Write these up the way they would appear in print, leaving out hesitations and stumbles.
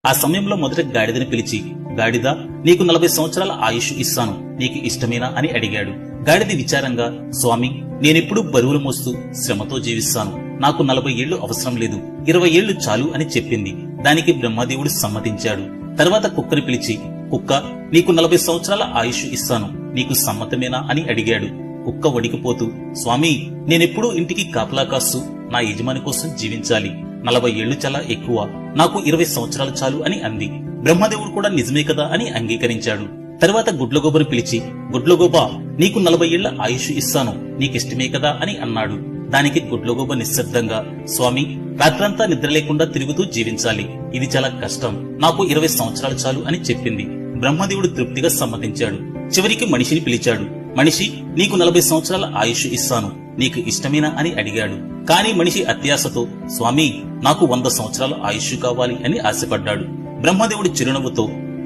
ఆ సమయంలో మొదట గాడిదని పిలిచి, గాడిద, నీకు 40 సంవత్సరాల ఆయుష్ ఇస్తాను, నీకు ఇష్టమేనా అని అడిగాడు. గాడిద విచారంగా, స్వామి, నేనెప్పుడూ బరువులు మోస్తూ శ్రమతో జీవిస్తాను, నాకు 40 ఏళ్లు అవసరం లేదు, 20 ఏళ్లు చాలు అని చెప్పింది. దానికి బ్రహ్మదేవుడు సమ్మతించాడు. తర్వాత కుక్కని పిలిచి, కుక్క, నీకు 40 సంవత్సరాల ఆయుష్ ఇస్తాను, నీకు సమ్మతమేనా అని అడిగాడు. కుక్క వణికిపోతూ, స్వామి, నేనెప్పుడూ ఇంటికి కాపలా కాస్తూ నా యజమాని కోసం జీవించాలి, 40 ఏళ్లు చాలా ఎక్కువ, నాకు 20 సంవత్సరాలు చాలు అని అంది. బ్రహ్మదేవుడు కూడా నిజమే కదా అని అంగీకరించాడు. తర్వాత గుడ్లగోబను పిలిచి, గుడ్లగోబా, నీకు 40 ఏళ్ల ఆయుష్ ఇస్తాను, నీకిష్టమే కదా అని అన్నాడు. దానికి గుడ్లగోబ నిశ్శబ్దంగా, స్వామి, రాత్రంతా నిద్ర లేకుండా తిరుగుతూ జీవించాలి, ఇది చాలా కష్టం, నాకు 20 సంవత్సరాలు చాలు అని చెప్పింది. బ్రహ్మదేవుడు తృప్తిగా సమ్మతించాడు. చివరికి మనిషిని పిలిచాడు. మనిషి, నీకు 40 సంవత్సరాల ఆయుష్ ఇస్తాను, నీకు ఇష్టమేనా అని అడిగాడు. కాని మనిషి అత్యాశతో, స్వామి, నాకు 100 సంవత్సరాల ఆయుష్ కావాలి అని ఆశపడ్డాడు. బ్రహ్మదేవుడు చిరునవ్వుతో,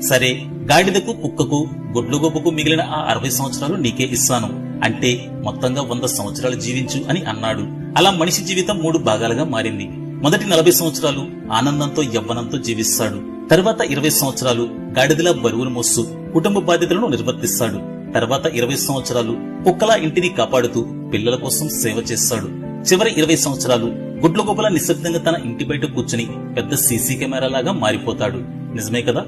సరే, గాడిదకు, కుక్కకు, గుడ్లగోబకు మిగిలిన ఆ 60 సంవత్సరాలు నీకే ఇస్తాను, అంటే మొత్తంగా 100 సంవత్సరాలు జీవించు అని అన్నాడు. అలా మనిషి జీవితం 3 భాగాలుగా మారింది. మొదటి 40 సంవత్సరాలు ఆనందంతో యవ్వనంతో జీవిస్తాడు. తర్వాత 20 సంవత్సరాలు గాడిదలా బరువును మోస్తూ కుటుంబ బాధ్యతలను నిర్వర్తిస్తాడు. తర్వాత 20 సంవత్సరాలు కుక్కలా ఇంటిని కాపాడుతూ పిల్లల కోసం సేవ చేస్తాడు. చివరి 20 సంవత్సరాలు గుడ్లగోబలా నిశ్శబ్దంగా తన ఇంటి బయట కూర్చుని పెద్ద సీసీ కెమెరా లాగా మారిపోతాడు. నిజమే కదా?